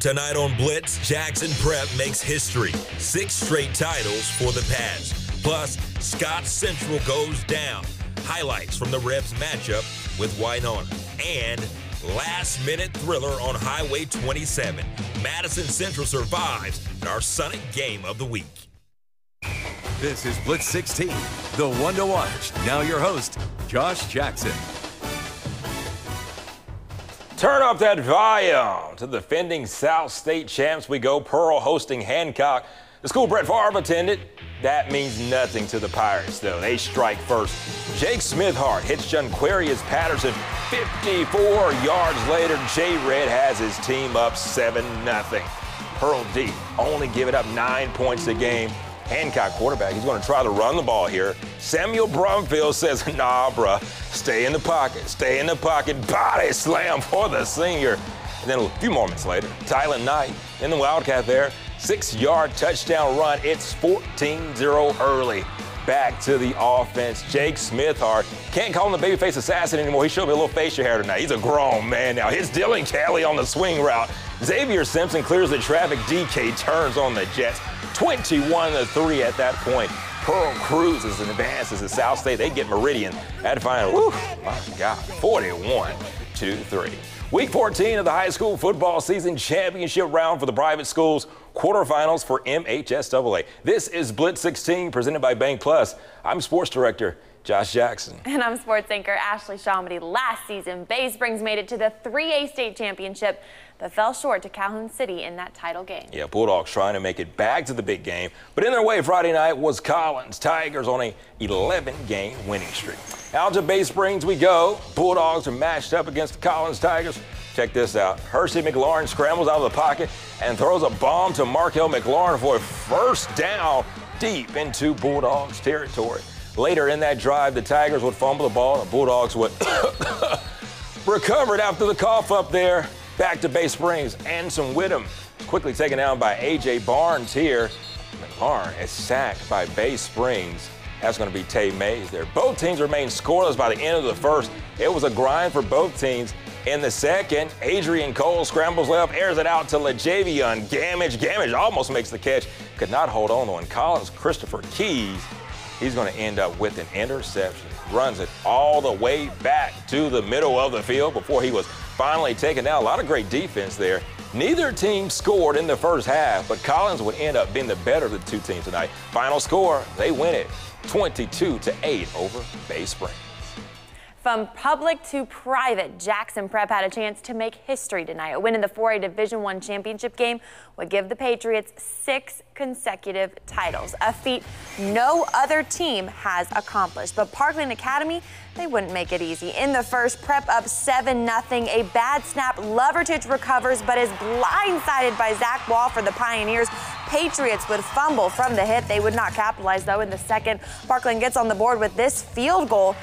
Tonight on Blitz, Jackson Prep makes history. 6 straight titles for the Pats. Plus, Scott Central goes down. Highlights from the Rebs matchup with Winona. And last-minute thriller on Highway 27. Madison Central survives in our Sonic Game of the Week. This is Blitz 16, the one to watch. Now your host, Josh Jackson. Turn up that volume. To the defending South State champs we go. Pearl hosting Hancock. The school Brett Favre attended. That means nothing to the Pirates, though. They strike first. Jake Smithhart hits Junquarius Patterson 54 yards later. J-Red has his team up 7-0. Pearl D only giving up 9 points a game. Hancock quarterback, he's going to try to run the ball here. Samuel Brumfield says, nah, bruh, stay in the pocket, body slam for the senior. And then a few moments later, Tylen Knight in the Wildcat there, 6-yard touchdown run. It's 14-0 early. Back to the offense. Jake Smithhart, can't call him the babyface assassin anymore. He showed me a little facial hair tonight. He's a grown man now. Hits Dylan Kelly on the swing route. Xavier Simpson clears the traffic. DK turns on the Jets. 21-3 at that point. Pearl cruises and advances to South State. They get Meridian at final. Whew, my God, 41-3. Week 14 of the high school football season championship round for the private schools. Quarterfinals for MHSAA. This is Blitz 16 presented by Bank Plus. I'm sports director Josh Jackson. And I'm sports anchor Ashley Shamedy. Last season, Bay Springs made it to the 3A state championship, but fell short to Calhoun City in that title game. Yeah, Bulldogs trying to make it back to the big game, but in their way Friday night was Collins. Tigers on a 11-game winning streak. Out to Bay Springs we go. Bulldogs are matched up against the Collins Tigers. Check this out. Hersey McLaurin scrambles out of the pocket and throws a bomb to Markel McLaurin for a first down deep into Bulldogs territory. Later in that drive, the Tigers would fumble the ball, and the Bulldogs would recover it after the cough up there. Back to Bay Springs. Anson Whittam quickly taken down by A.J. Barnes here. McLaurin is sacked by Bay Springs. That's going to be Tay Mays there. Both teams remain scoreless by the end of the first. It was a grind for both teams. In the second, Adrian Cole scrambles left, airs it out to LaJavion Gamage. Gamage almost makes the catch, could not hold on to one. Collins Christopher Keys, he's going to end up with an interception. Runs it all the way back to the middle of the field before he was finally taken down. A lot of great defense there. Neither team scored in the first half, but Collins would end up being the better of the two teams tonight. Final score, they win it 22-8 over Bay Springs. From public to private, Jackson Prep had a chance to make history tonight. A win in the 4A Division I championship game would give the Patriots 6 consecutive titles, a feat no other team has accomplished. But Parkland Academy, they wouldn't make it easy. In the first, Prep up 7-0. A bad snap, Lovertich recovers, but is blindsided by Zach Wall for the Pioneers. Patriots would fumble from the hit. They would not capitalize, though, in the second. Parkland gets on the board with this field goal.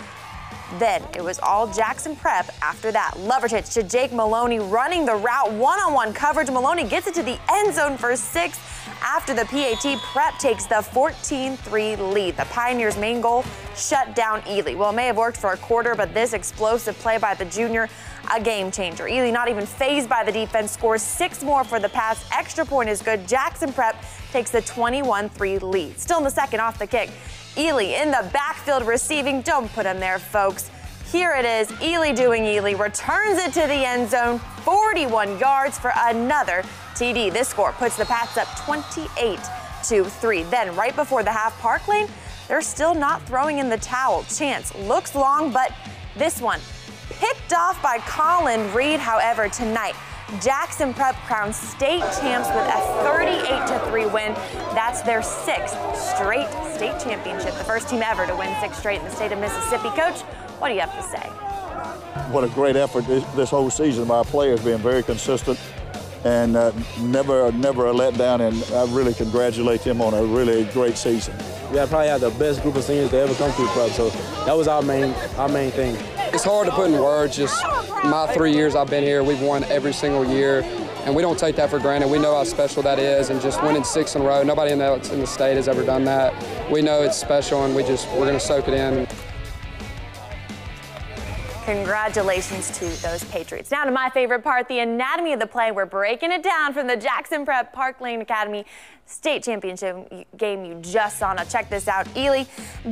Then it was all Jackson Prep after that. Lovertich to Jake Maloney running the route, one-on-one coverage. Maloney gets it to the end zone for 6. After the PAT, Prep takes the 14-3 lead. The Pioneers' main goal, shut down Ely. Well, it may have worked for a quarter, but this explosive play by the junior, a game changer. Ely not even fazed by the defense, scores 6 more for the pass. Extra point is good. Jackson Prep takes the 21-3 lead. Still in the second off the kick. Ely in the backfield receiving. Don't put him there, folks. Here it is. Ely doing Ely. Returns it to the end zone. 41 yards for another TD. This score puts the Pats up 28-3. Then right before the half, Park Lane, they're still not throwing in the towel. Chance looks long, but this one picked off by Colin Reed. However, tonight, Jackson Prep crowns state champs with a 38-3 win. That's their 6th straight state championship, the first team ever to win 6 straight in the state of Mississippi. Coach, what do you have to say? What a great effort this whole season by our players, being very consistent and never a letdown, and I really congratulate them on a really great season. Yeah, probably had the best group of seniors to ever come through Prep, so that was our main thing. It's hard to put in words, just my 3 years I've been here, we've won every single year, and we don't take that for granted. We know how special that is, and just winning 6 in a row, nobody else in the state has ever done that. We know it's special, and we're going to soak it in. Congratulations to those Patriots. Now to my favorite part, the anatomy of the play. We're breaking it down from the Jackson Prep Park Lane Academy state championship game you just saw. Now check this out. Ely,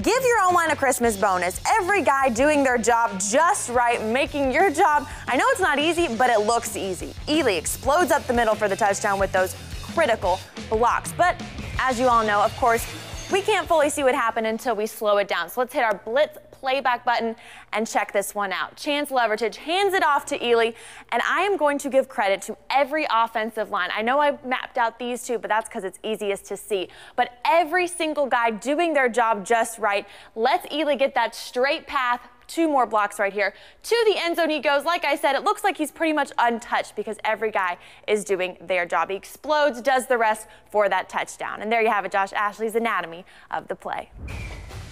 give your O-line a Christmas bonus. Every guy doing their job just right, making your job. I know it's not easy, but it looks easy. Ely explodes up the middle for the touchdown with those critical blocks. But as you all know, of course, we can't fully see what happened until we slow it down. So let's hit our blitz playback button and check this one out. Chance Levertich hands it off to Ely, and I am going to give credit to every offensive line. I know I mapped out these two, but that's because it's easiest to see. But every single guy doing their job just right lets Ely get that straight path. 2 more blocks right here. To the end zone he goes. Like I said, it looks like he's pretty much untouched because every guy is doing their job. He explodes, does the rest for that touchdown. And there you have it, Josh Ashley's anatomy of the play.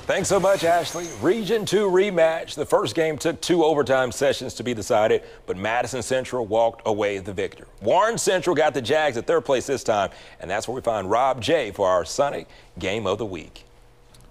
Thanks so much, Ashley. Region 2 rematch. The first game took 2 overtime sessions to be decided, but Madison Central walked away the victor. Warren Central got the Jags at third place this time, and that's where we find Rob J. for our Sonic Game of the Week.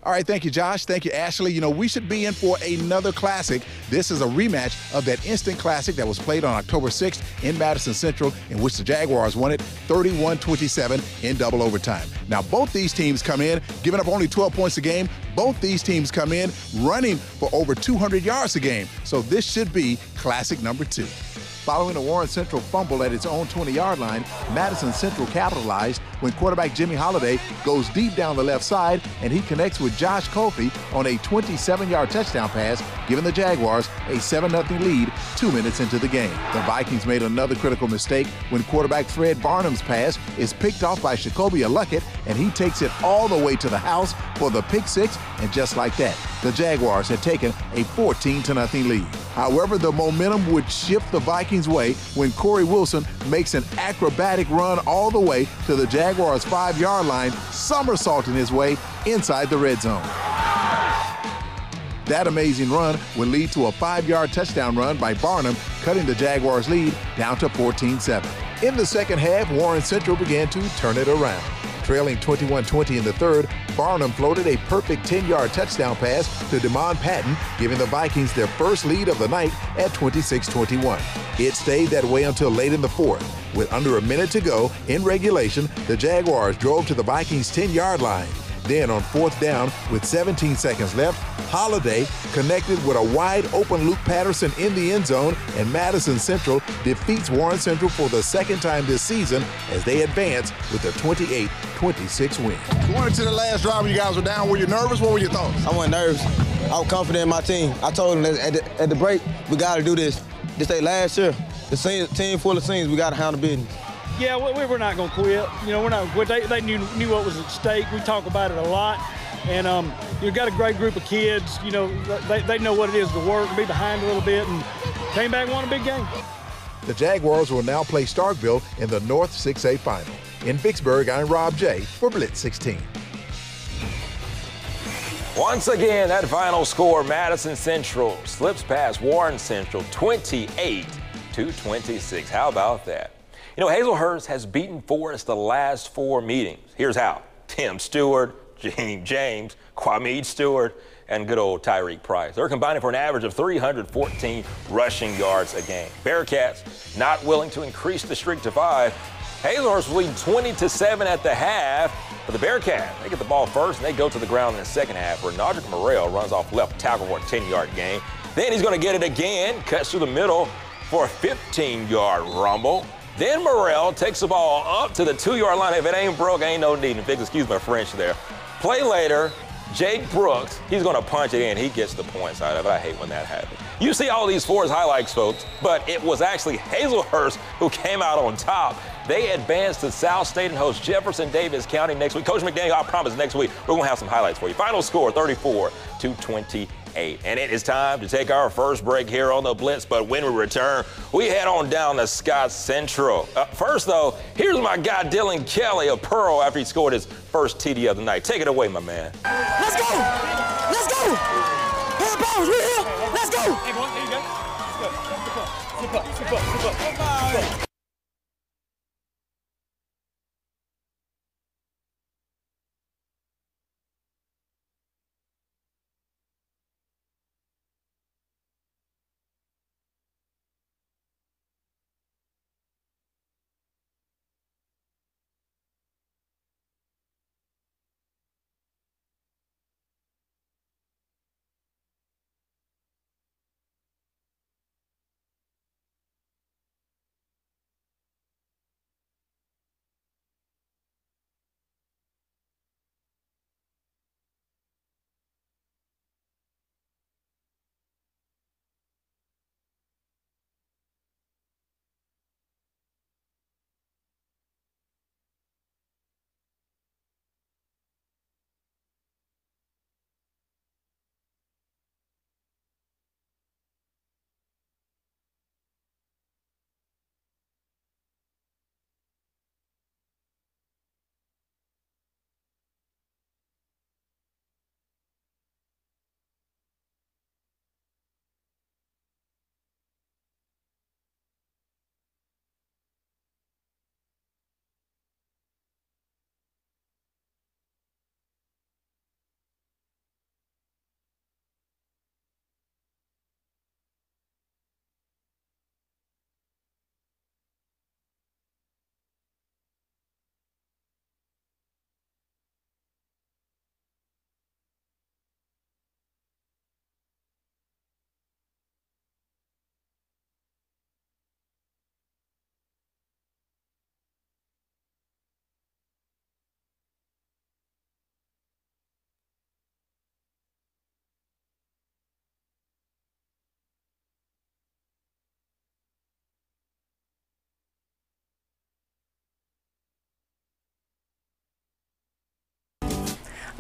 All right, thank you, Josh. Thank you, Ashley. You know, we should be in for another classic. This is a rematch of that instant classic that was played on October 6th in Madison Central, in which the Jaguars won it 31-27 in double overtime. Now, both these teams come in giving up only 12 points a game. Both these teams come in running for over 200 yards a game. So this should be classic number 2. Following a Warren Central fumble at its own 20-yard line, Madison Central capitalized when quarterback Jimmy Holiday goes deep down the left side and he connects with Josh Kofi on a 27-yard touchdown pass, giving the Jaguars a 7-0 lead 2 minutes into the game. The Vikings made another critical mistake when quarterback Fred Barnum's pass is picked off by Shakobia Luckett, and he takes it all the way to the house for the pick six, and just like that, the Jaguars had taken a 14-0 lead. However, the momentum would shift the Vikings' way when Corey Wilson makes an acrobatic run all the way to the Jaguars' 5-yard line, somersaulting his way inside the red zone. That amazing run would lead to a 5-yard touchdown run by Barnum, cutting the Jaguars' lead down to 14-7. In the second half, Warren Central began to turn it around. Trailing 21-20 in the third, Barnum floated a perfect 10-yard touchdown pass to DeMond Patton, giving the Vikings their first lead of the night at 26-21. It stayed that way until late in the fourth. With under a minute to go in regulation, the Jaguars drove to the Vikings' 10-yard line. Then on fourth down, with 17 seconds left, Holiday connected with a wide-open Luke Patterson in the end zone, and Madison Central defeats Warren Central for the second time this season as they advance with a 28-26 win. Going into the last drive when you guys were down, were you nervous? What were your thoughts? I wasn't nervous. I was confident in my team. I told them that at the break, we got to do this. This ain't last year. The team full of seniors, we got to handle business. Yeah, we're not going to quit. You know, we're not going to quit. They knew what was at stake. We talk about it a lot. And you've got a great group of kids. You know, they know what it is to work and be behind a little bit, and came back and won a big game. The Jaguars will now play Starkville in the North 6A Final. In Vicksburg, I'm Rob J. for Blitz 16. Once again, that final score, Madison Central slips past Warren Central 28-26. How about that? You know, Hazelhurst has beaten Forest the last 4 meetings. Here's how. Tim Stewart, James, Kwame Stewart, and good old Tyreek Price. They're combining for an average of 314 rushing yards a game. Bearcats not willing to increase the streak to 5. Hazelhurst was leading 20-7 at the half. But the Bearcats, they get the ball first, and they go to the ground in the second half, where Nodrick Morrell runs off left tackle for a 10-yard gain. Then he's going to get it again, cuts through the middle for a 15-yard rumble. Then Morrell takes the ball up to the 2-yard line. If it ain't broke, ain't no need to fix. Excuse my French there. Play later, Jake Brooks, he's going to punch it in. He gets the points out of it. I hate when that happens. You see all these Forest highlights, folks, but it was actually Hazelhurst who came out on top. They advanced to South State and host Jefferson Davis County next week. Coach McDaniel, I promise next week we're going to have some highlights for you. Final score, 34-28. And it is time to take our first break here on the Blitz. But when we return, we head on down to Scott Central. First, though, here's my guy Dylan Kelly of Pearl after he scored his first TD of the night. Take it away, my man. Let's go! Let's go! Here, Bones, we're here! Let's go! Hey, boy, there you go. Zip up, zip up, zip up, zip up.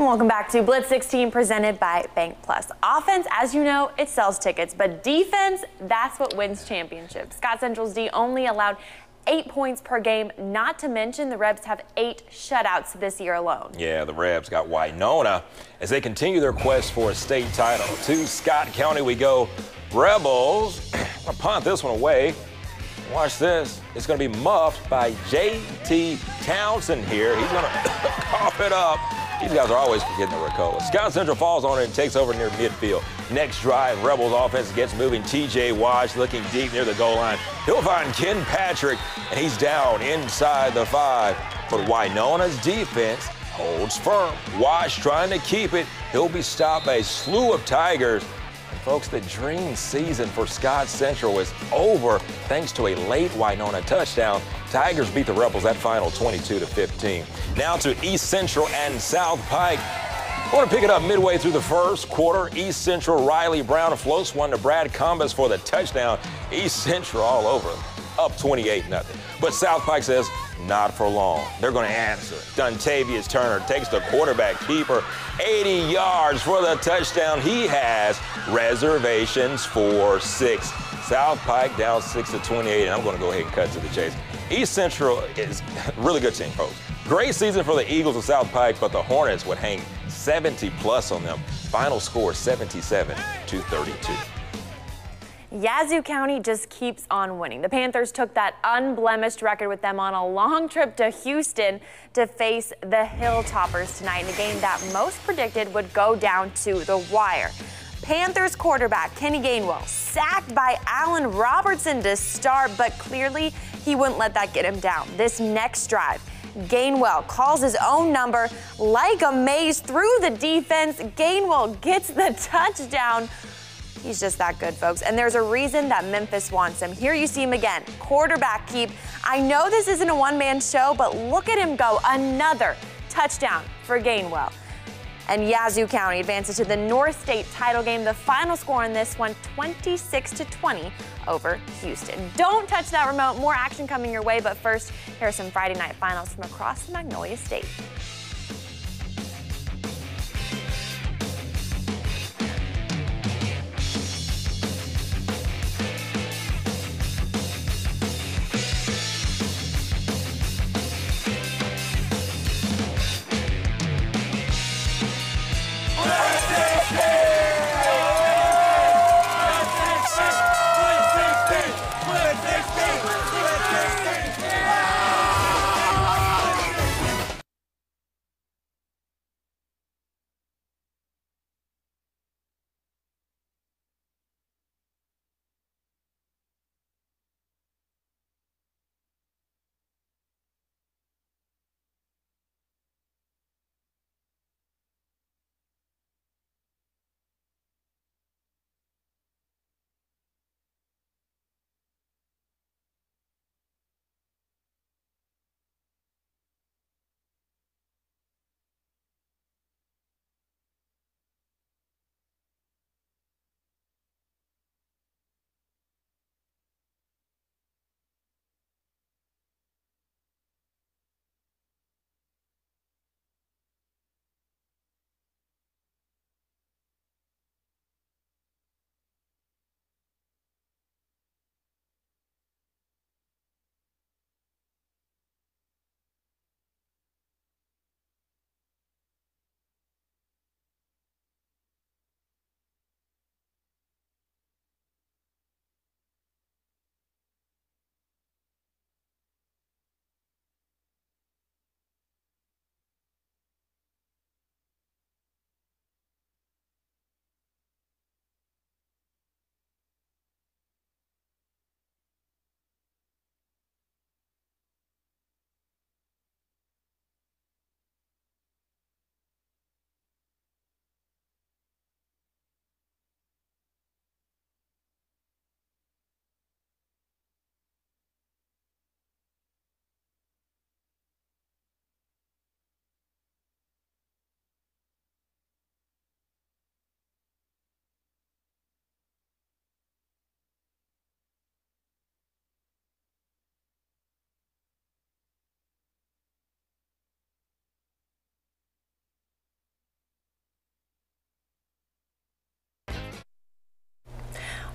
Welcome back to Blitz 16 presented by Bank Plus. Offense, as you know, it sells tickets, but defense, that's what wins championships. Scott Central's D only allowed 8 points per game, not to mention the Rebs have 8 shutouts this year alone. Yeah, the Rebs got Winona as they continue their quest for a state title. To Scott County we go. Rebels, I'll punt this one away. Watch this. It's going to be muffed by J.T. Townsend here. He's going to cough it up. These guys are always forgetting the Ricola. Scott Central falls on it and takes over near midfield. Next drive, Rebels offense gets moving. T.J. Wash looking deep near the goal line. He'll find Ken Patrick, and he's down inside the 5. But Winona's defense holds firm. Wash trying to keep it. He'll be stopped by a slew of Tigers. Folks, the dream season for Scott Central is over thanks to a late Winona touchdown. Tigers beat the Rebels that final 22-15. Now to East Central and South Pike. I want to pick it up midway through the first quarter. East Central, Riley Brown floats one to Brad Cumbas for the touchdown. East Central all over them, up 28-0. But South Pike says, not for long. They're going to answer. Duntavius Turner takes the quarterback keeper 80 yards for the touchdown. He has reservations for 6. South Pike down 6-28, and I'm going to go ahead and cut to the chase. East Central is a really good team, folks. Great season for the Eagles of South Pike, but the Hornets would hang 70+ on them. Final score 77-32. Yazoo County just keeps on winning. The Panthers took that unblemished record with them on a long trip to Houston to face the Hilltoppers tonight in a game that most predicted would go down to the wire. Panthers quarterback Kenny Gainwell sacked by Allen Robertson to start, but clearly he wouldn't let that get him down. This next drive, Gainwell calls his own number like a maze through the defense. Gainwell gets the touchdown. He's just that good, folks. And there's a reason that Memphis wants him. Here you see him again. Quarterback keep. I know this isn't a one-man show, but look at him go. Another touchdown for Gainwell. And Yazoo County advances to the North State title game. The final score on this one, 26-20 over Houston. Don't touch that remote. More action coming your way, but first, here are some Friday night finals from across the Magnolia State.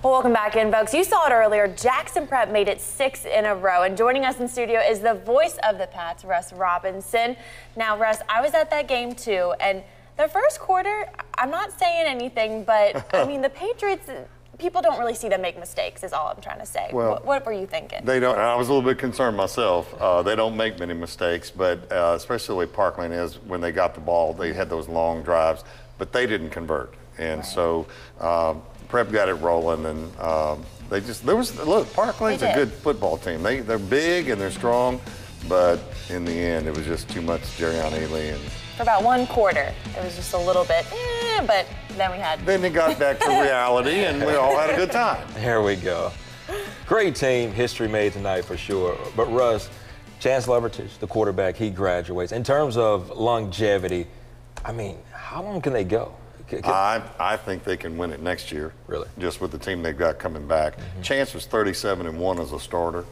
Well, welcome back in, folks. You saw it earlier. Jackson Prep made it 6 in a row. And joining us in studio is the voice of the Pats, Russ Robinson. Now, Russ, I was at that game too. And the first quarter, I'm not saying anything, but I mean, the Patriots, people don't really see them make mistakes, is all I'm trying to say. Well, what were you thinking? They don't. I was a little bit concerned myself. They don't make many mistakes, but especially the way Parkland is, when they got the ball, they had those long drives, but they didn't convert. And so Prep got it rolling, and look, Parkland's a good football team. They're big and they're strong, but in the end, it was just too much Jerrion Ealy. And for about one quarter, it was just a little bit, but then we had. Then it got back to reality, and we all had a good time. There we go. Great team, history made tonight for sure. But Russ, Chance Levertich, the quarterback, he graduates. In terms of longevity, I mean, how long can they go? I think they can win it next year. Really? Just with the team they've got coming back. Mm-hmm. Chance was 37-1 as a starter.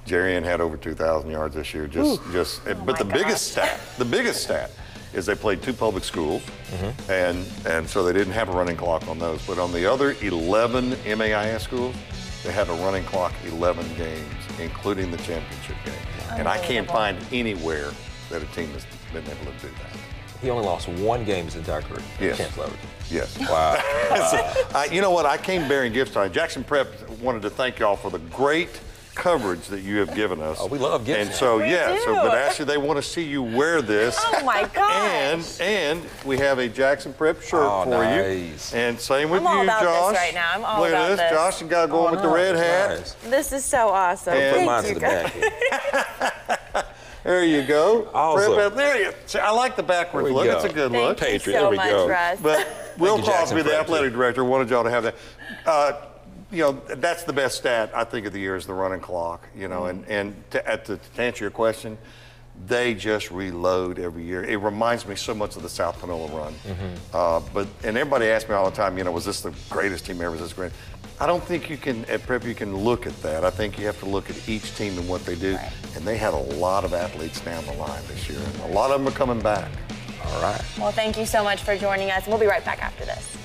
Jerrion had over 2,000 yards this year. But the biggest stat is they played 2 public schools, and so they didn't have a running clock on those. But on the other 11 MAIS schools, they had a running clock 11 games, including the championship game. And I can't find anywhere that a team has been able to do that. He only lost 1 game his entire career. Yes. Chance Levertich. Yes. Wow. So, you know what? I came bearing gifts tonight. Jackson Prep wanted to thank y'all for the great coverage that you have given us. Oh, we love gifts. And so, but actually they want to see you wear this. Oh my gosh. And we have a Jackson Prep shirt for you. And same with I'm all you, about Josh. this right now. I'm all Look about at this. Josh, you got going with the red hat. Nice. This is so awesome. And mine Thank to you, the guys. back. There you go. Awesome. There you go. I like the backwards look. It's a good look. Thank you so much, Russ. But Will Crosby, the Prep, athletic director, wanted y'all to have that. You know, that's the best stat, I think, of the year is the running clock, you know, and to answer your question, they just reload every year. It reminds me so much of the South Panola run. And everybody asks me all the time, you know, was this the greatest team ever? Was this great? I don't think you can, at Prep, you can look at that. I think you have to look at each team and what they do. Right. And they had a lot of athletes down the line this year, and a lot of them are coming back. All right. Well, thank you so much for joining us. We'll be right back after this.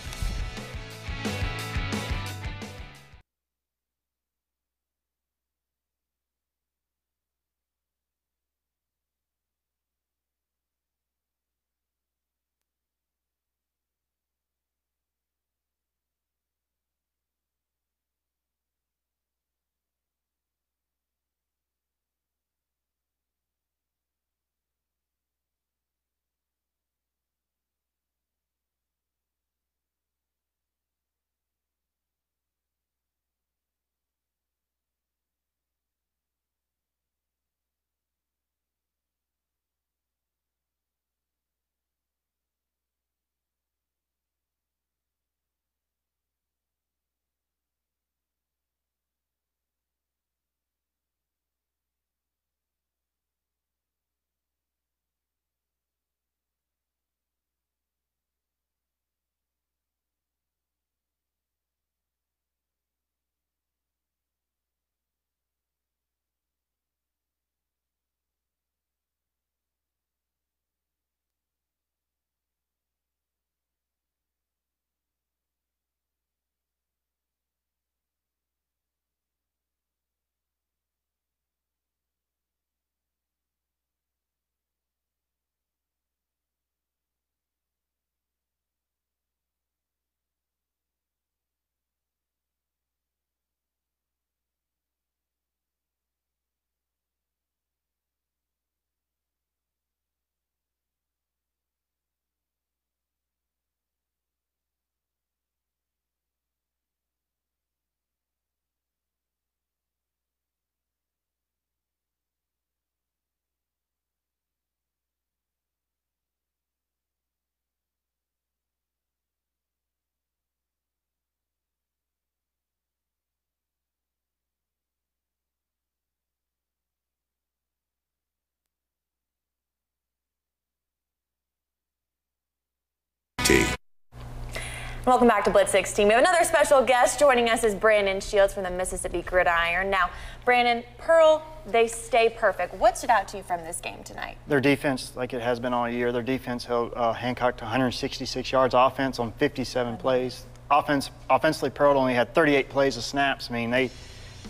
Welcome back to Blitz 16. We have another special guest. Joining us is Brandon Shields from the Mississippi Gridiron. Now, Brandon, Pearl, they stay perfect. What stood out to you from this game tonight? Their defense, like it has been all year, their defense held Hancock to 166 yards, offense on 57 plays. offensively, Pearl only had 38 plays of snaps. I mean, they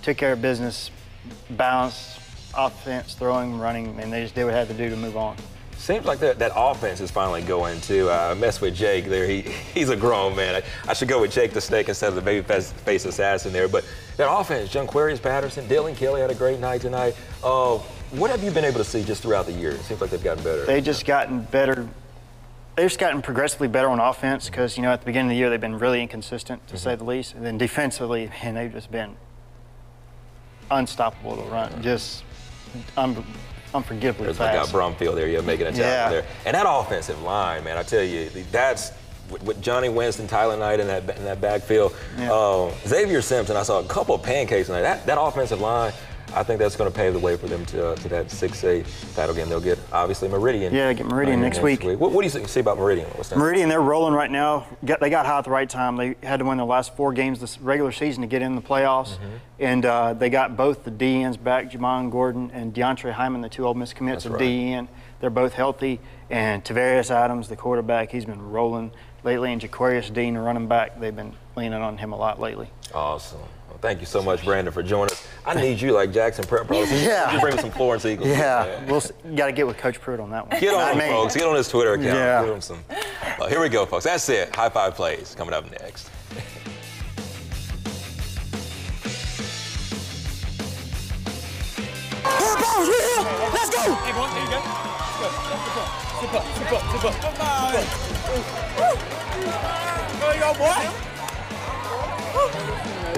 took care of business, balanced offense, throwing, running, and they just did what they had to do to move on. Seems like that offense is finally going to mess with Jake there. He's a grown man. I should go with Jake the Snake instead of the baby face assassin there. But that offense, Junquarius Patterson, Dylan Kelly had a great night tonight. What have you been able to see just throughout the year? It seems like they've gotten better. They've just gotten better. They've just gotten progressively better on offense because, you know, at the beginning of the year they've been really inconsistent, to say the least. And then defensively, man, they've just been unstoppable to run. Just unforgivably There's fast. There's Brumfield there, you're making a tackle there. And that offensive line, man, I tell you, that's with Johnny Winston, Tyler Knight in that backfield. Yeah. Xavier Simpson, I saw a couple of pancakes tonight. That offensive line, I think that's going to pave the way for them to that 6A title game. They'll get, obviously, Meridian. Yeah, get Meridian next week. What do you see about Meridian? Meridian, they're rolling right now. They got hot at the right time. They had to win their last 4 games this regular season to get in the playoffs. And they got both the DENs back, Jamon Gordon and DeAndre Hyman, the 2 Ole Miss commits of DEN. They're both healthy. And Tavarius Adams, the quarterback, he's been rolling lately. And Jaquarius Dean, the running back, they've been leaning on him a lot lately. Awesome. Well, thank you so much, Brandon, for joining us. I need you like Jackson Prep Pro. Yeah. You bring me some Florence Eagles. Yeah. We'll got to get with Coach Pruitt on that one. Get on him, folks. Get on his Twitter account. Yeah. Give him some. Here we go, folks. That's it. High Five Plays coming up next. Let's go! Hey, boy, there you go. Zip up. Come on. There you go, boy.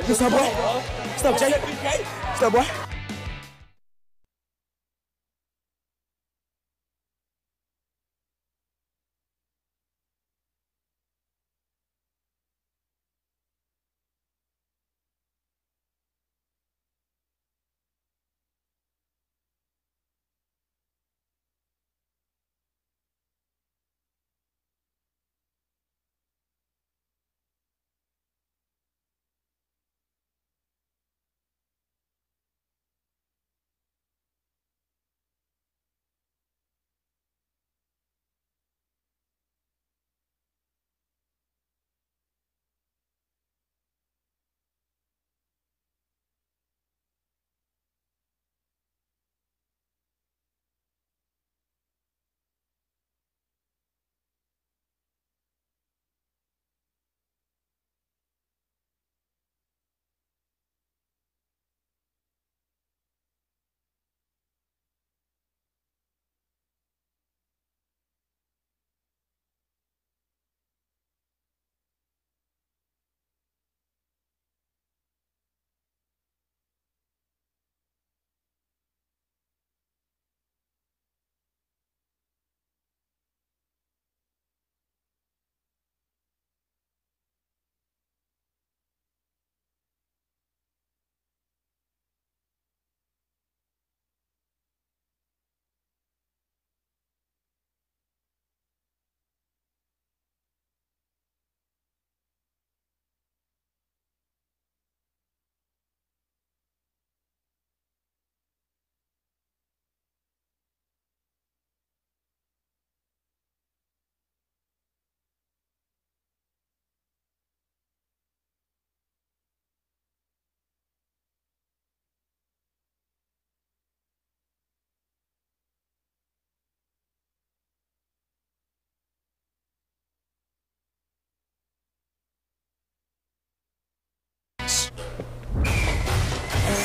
What's up, boy? What's up, Jake? What's up, boy?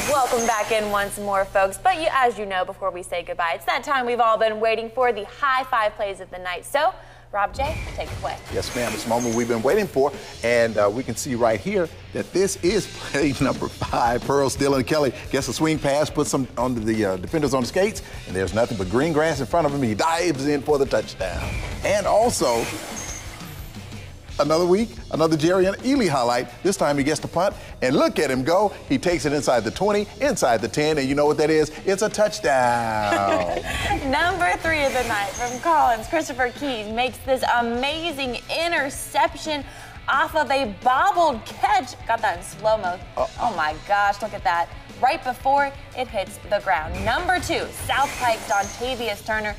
Welcome back in once more, folks. But as you know, before we say goodbye, it's that time we've all been waiting for, the High Five Plays of the night. So, Rob J., take it away. Yes, ma'am. It's the moment we've been waiting for. And we can see right here that this is play number 5. Pearl, Dylan Kelly gets a swing pass, puts some on the defenders on the skates, and there's nothing but green grass in front of him. He dives in for the touchdown. And also, another week, another Jerry and Ely highlight. This time he gets the punt, and look at him go. He takes it inside the 20, inside the 10, and you know what that is? It's a touchdown. Number 3 of the night from Collins, Christopher Keys makes this amazing interception off of a bobbled catch. Got that in slow-mo. Oh my gosh, look at that. Right before it hits the ground. Number 2, South Pike, Dontavius Turner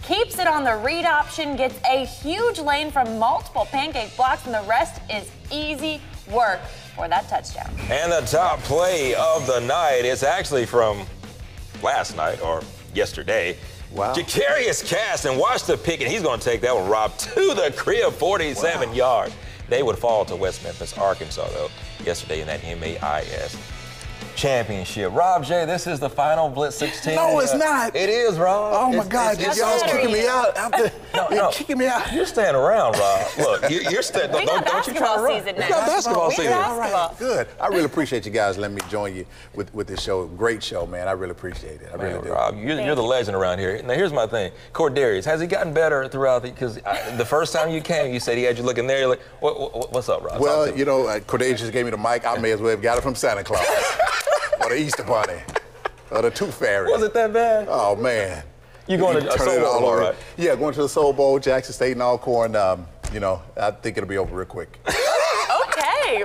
keeps it on the read option, gets a huge lane from multiple pancake blocks, and the rest is easy work for that touchdown. And the top play of the night is actually from last night or yesterday. Wow. Jacarius Cass, and watch the pick, and he's going to take that one, Rob, to the crib, 47 yards. They would fall to West Memphis, Arkansas, though, yesterday in that MAIS championship. Rob J, this is the final Blitz 16. No, it's not. It is, Rob. Oh, my God. Y'all's kicking me out after kicking me out. You're staying around, Rob. Look, you're staying. We got basketball season now. We got basketball season. All right, good. I really appreciate you guys letting me join you with this show. Great show, man. I really appreciate it. I really do. Rob, you're the legend around here. Now, here's my thing. Cordarius, has he gotten better throughout because the first time you came, you said he had you looking there. You're like, what's up, Rob? Well, you know, Cordarius just gave me the mic. I may as well have got it from Santa Claus. Or the Easter Bunny. Or the Tooth Fairy. Was it that bad? Oh, man. You going to a Soul Bowl, all right? Yeah, going to the Soul Bowl, Jackson State and Alcorn. You know, I think it'll be over real quick. Okay.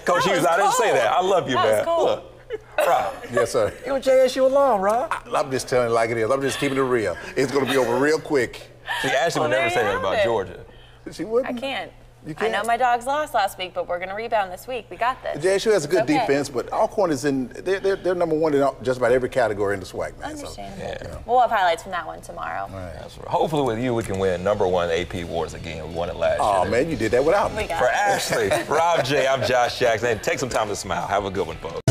Coach Hughes, I didn't say that. I love you, man. That was cool. Look, Rob. Yes, sir. You and JSU alone, Rob. I'm just telling it like it is. I'm just keeping it real. It's going to be over real quick. See, Ashley would never say that about Georgia. She wouldn't? I can't. You can't? I know my Dogs lost last week, but we're going to rebound this week. We got this. JSU has a good okay. defense, but Alcorn is in. They're number one in just about every category in the SWAC, man. Understandable. So, yeah. We'll have highlights from that one tomorrow. Right. That's right. Hopefully with you, we can win #1 AP awards again. We won it last year. Oh, man, you did that without me. For Ashley, Rob J, I'm Josh Jackson. Take some time to smile. Have a good one, folks.